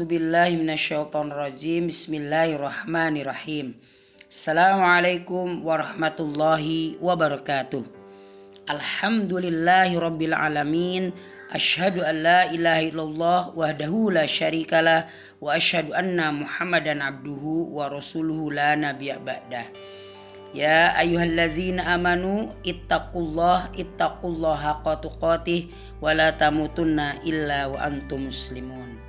A'udzubillahi minasyaitonirrajim. Bismillahirrahmanirrahim. Assalamualaikum warahmatullahi wabarakatuh. Alhamdulillahi rabbil alamin. Asyhadu an la ilaha illallah wahdahu la syarikalah wa asyhadu anna Muhammadan abduhu wa rasuluhu la nabiyya ba'dah. Ya ayyuhallazina amanu ittaqullaha haqqa tuqatih wa la tamutunna illa wa antum muslimun.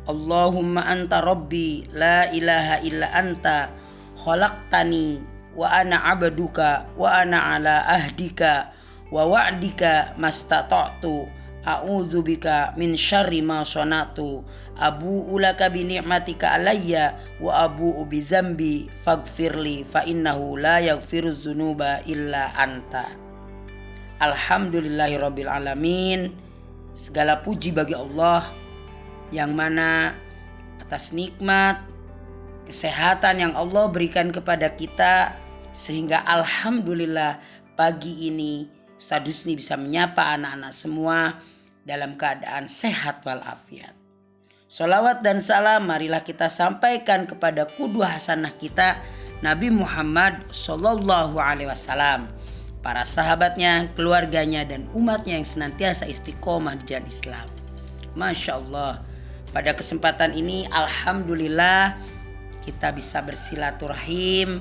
Allahumma anta rabbi la ilaha illa anta khalaqtani wa ana abduka wa ana ala ahdika wa wa'dika mastata'tu a'udzubika min syarri ma sanatu abu'u laka bi ni'matika alayya wa abu'u bi dzambi faghfirli fa innahu la yaghfiru dzunuba illa anta. Alhamdulillahirabbil alamin. Segala puji bagi Allah yang mana atas nikmat kesehatan yang Allah berikan kepada kita, sehingga alhamdulillah pagi ini Ustaz Husni bisa menyapa anak-anak semua dalam keadaan sehat walafiat. Sholawat dan salam marilah kita sampaikan kepada qudwah hasanah kita Nabi Muhammad Sallallahu Alaihi Wasallam, para sahabatnya, keluarganya dan umatnya yang senantiasa istiqomah di jalan Islam. Masya Allah. Pada kesempatan ini alhamdulillah kita bisa bersilaturahim,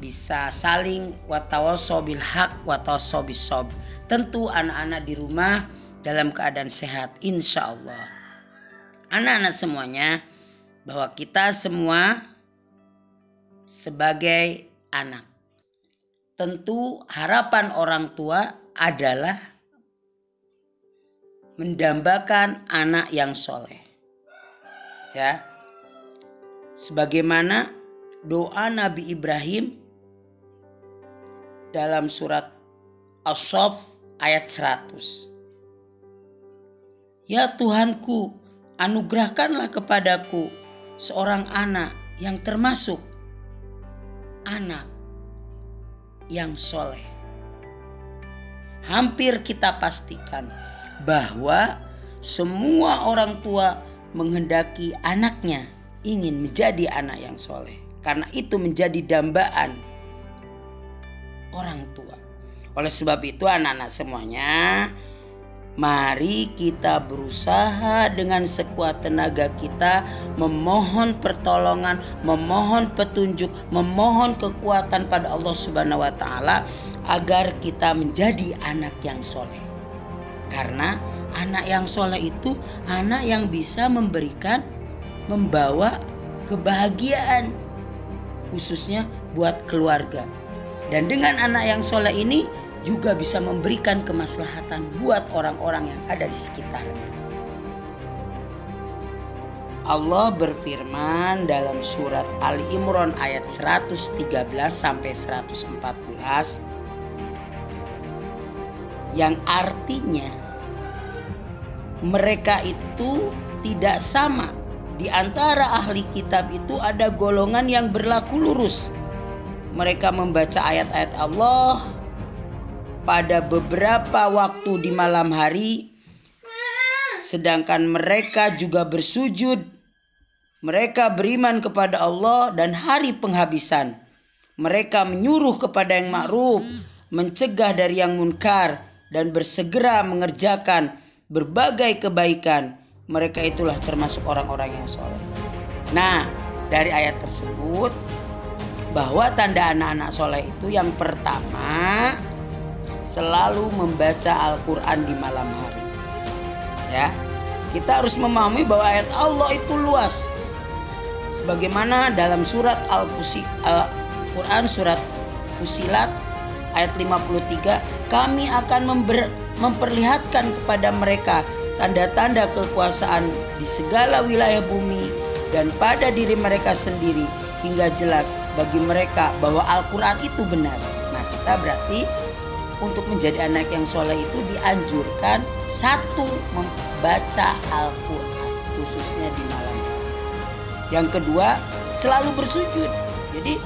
bisa saling watawassaw bil haq watawassaw bis sabr. Tentu anak-anak di rumah dalam keadaan sehat insya Allah. Anak-anak semuanya, bahwa kita semua sebagai anak, tentu harapan orang tua adalah mendambakan anak yang soleh. Ya, sebagaimana doa Nabi Ibrahim dalam surat As-Saff ayat 100. Ya Tuhanku, anugerahkanlah kepadaku seorang anak yang termasuk anak yang soleh. Hampir kita pastikan bahwa semua orang tua menghendaki anaknya ingin menjadi anak yang soleh, karena itu menjadi dambaan orang tua. Oleh sebab itu anak-anak semuanya, mari kita berusaha dengan sekuat tenaga kita memohon pertolongan, memohon petunjuk, memohon kekuatan pada Allah Subhanahu wa taala agar kita menjadi anak yang soleh. Karena anak yang soleh itu anak yang bisa membawa kebahagiaan khususnya buat keluarga. Dan dengan anak yang soleh ini juga bisa memberikan kemaslahatan buat orang-orang yang ada di sekitarnya. Allah berfirman dalam surat Ali Imran ayat 113 sampai 114 yang artinya mereka itu tidak sama. Di antara ahli kitab itu ada golongan yang berlaku lurus. Mereka membaca ayat-ayat Allah pada beberapa waktu di malam hari, sedangkan mereka juga bersujud. Mereka beriman kepada Allah dan hari penghabisan. Mereka menyuruh kepada yang ma'ruf, mencegah dari yang munkar, dan bersegera mengerjakan berbagai kebaikan. Mereka itulah termasuk orang-orang yang soleh. Nah, dari ayat tersebut bahwa tanda anak-anak soleh itu yang pertama selalu membaca Al-Quran di malam hari. Ya, kita harus memahami bahwa ayat Allah itu luas. Sebagaimana dalam surat Al-Quran surat Fusilat ayat 53, kami akan memperlihatkan kepada mereka tanda-tanda kekuasaan di segala wilayah bumi dan pada diri mereka sendiri, hingga jelas bagi mereka bahwa Al-Quran itu benar. Nah, kita berarti untuk menjadi anak yang soleh itu dianjurkan satu, membaca Al-Quran khususnya di malam hari. Yang kedua, selalu bersujud. Jadi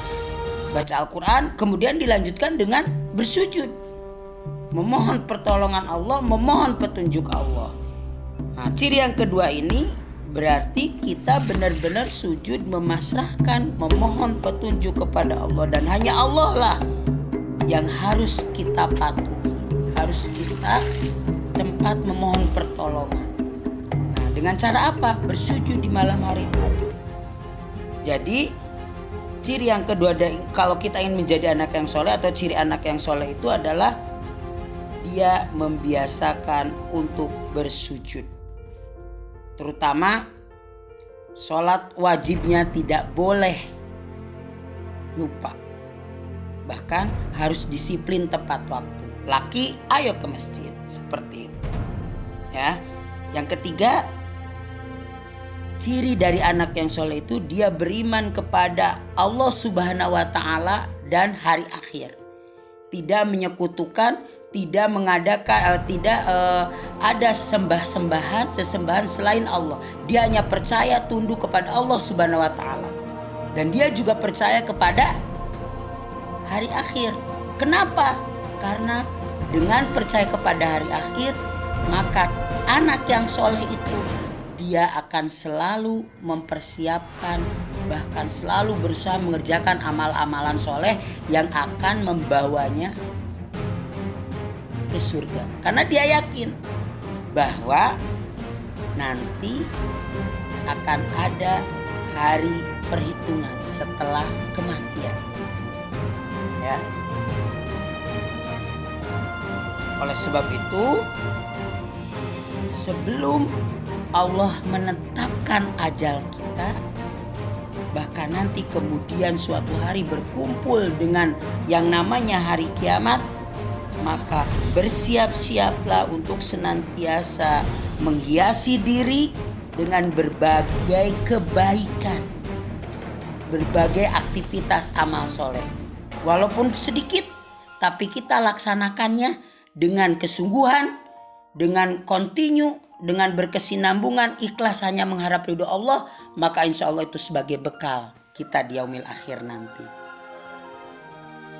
baca Al-Quran kemudian dilanjutkan dengan bersujud, memohon pertolongan Allah, memohon petunjuk Allah. Nah, ciri yang kedua ini Berarti kita benar-benar sujud memasrahkan, memohon petunjuk kepada Allah, dan hanya Allah lah yang harus kita patuhi, harus kita tempat memohon pertolongan. Nah, dengan cara apa? Bersujud di malam hari itu. Jadi ciri yang kedua, kalau kita ingin menjadi anak yang soleh, atau ciri anak yang soleh itu adalah dia membiasakan untuk bersujud. Terutama sholat wajibnya tidak boleh lupa. Bahkan harus disiplin tepat waktu. Laki, ayo ke masjid, seperti itu. Ya. Yang ketiga, ciri dari anak yang soleh itu dia beriman kepada Allah Subhanahu wa Ta'ala dan hari akhir. Tidak menyekutukan, tidak mengadakan, ada sesembahan selain Allah. Dia hanya percaya tunduk kepada Allah Subhanahu wa Ta'ala. Dan dia juga percaya kepada hari akhir. Kenapa? Karena dengan percaya kepada hari akhir, maka anak yang soleh itu dia akan selalu mempersiapkan, bahkan selalu berusaha mengerjakan amal-amalan soleh yang akan membawanya ke surga. Karena dia yakin bahwa nanti akan ada hari perhitungan setelah kematian. Ya. Oleh sebab itu, sebelum Allah menetapkan ajal kita, bahkan nanti kemudian suatu hari berkumpul dengan yang namanya hari kiamat, maka bersiap-siaplah untuk senantiasa menghiasi diri dengan berbagai kebaikan, berbagai aktivitas amal soleh. Walaupun sedikit, tapi kita laksanakannya dengan kesungguhan, dengan kontinu, dengan berkesinambungan, ikhlas hanya mengharap ridho Allah, maka insya Allah itu sebagai bekal kita di yaumil akhir nanti.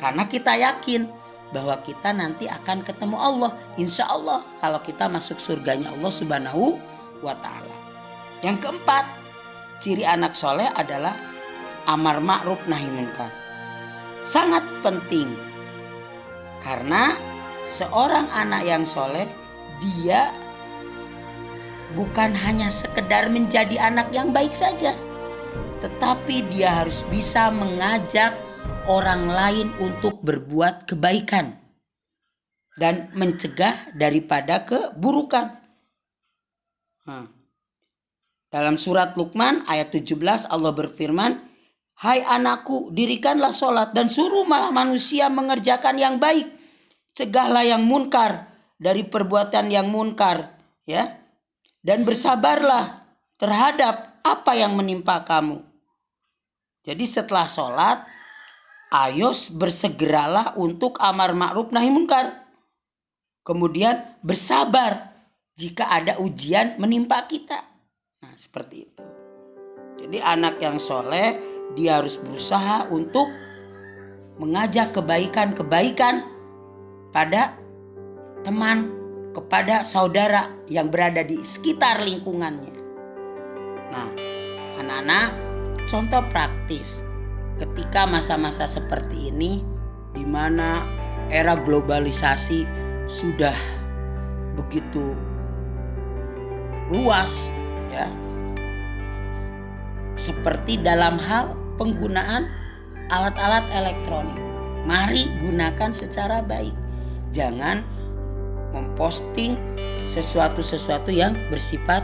Karena kita yakin bahwa kita nanti akan ketemu Allah, insya Allah, kalau kita masuk surganya Allah Subhanahu wa Ta'ala. Yang keempat, ciri anak soleh adalah amar ma'ruf nahi munkar. Sangat penting, karena seorang anak yang soleh, dia bukan hanya sekedar menjadi anak yang baik saja, tetapi dia harus bisa mengajak orang lain untuk berbuat kebaikan dan mencegah daripada keburukan. Dalam surat Luqman ayat 17 Allah berfirman, "Hai anakku, dirikanlah sholat dan suruh malah manusia mengerjakan yang baik. Cegahlah yang munkar dari perbuatan yang munkar, ya. Dan bersabarlah terhadap apa yang menimpa kamu." Jadi setelah sholat, ayo bersegeralah untuk amar ma'ruf nahi munkar. Kemudian bersabar jika ada ujian menimpa kita. Nah, seperti itu. Jadi anak yang soleh, dia harus berusaha untuk mengajak kebaikan-kebaikan pada teman, kepada saudara yang berada di sekitar lingkungannya. Nah, anak-anak, contoh praktis. Ketika masa-masa seperti ini, di mana era globalisasi sudah begitu luas, ya, seperti dalam hal penggunaan alat-alat elektronik, mari gunakan secara baik. Jangan memposting sesuatu yang bersifat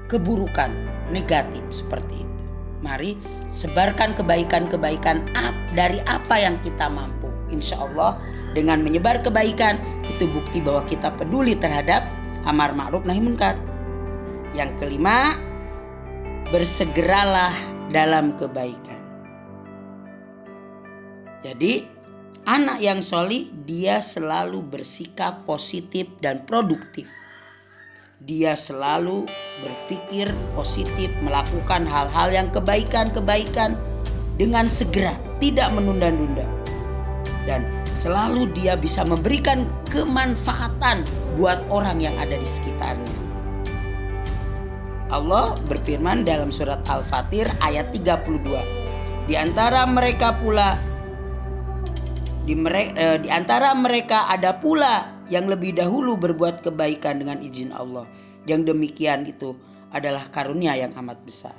keburukan, negatif seperti itu. Mari sebarkan kebaikan-kebaikan dari apa yang kita mampu. Insya Allah dengan menyebar kebaikan itu bukti bahwa kita peduli terhadap amar ma'ruf nahi munkar. Yang kelima, bersegeralah dalam kebaikan. Jadi anak yang solih dia selalu bersikap positif dan produktif. Dia selalu berpikir positif, melakukan hal-hal yang kebaikan-kebaikan dengan segera, tidak menunda-nunda. Dan selalu dia bisa memberikan kemanfaatan buat orang yang ada di sekitarnya. Allah berfirman dalam surat Al-Fatir ayat 32. Di antara mereka ada pula yang lebih dahulu berbuat kebaikan dengan izin Allah. Yang demikian itu adalah karunia yang amat besar.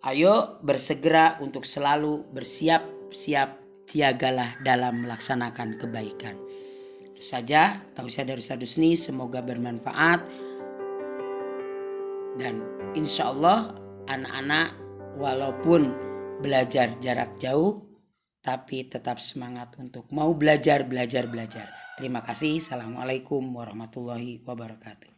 Ayo bersegera untuk selalu bersiap-siap, tiagalah dalam melaksanakan kebaikan. Itu saja tausiah dari Ustadz Husni, semoga bermanfaat. Dan insya Allah anak-anak walaupun belajar jarak jauh, tapi tetap semangat untuk mau belajar. Terima kasih. Assalamualaikum warahmatullahi wabarakatuh.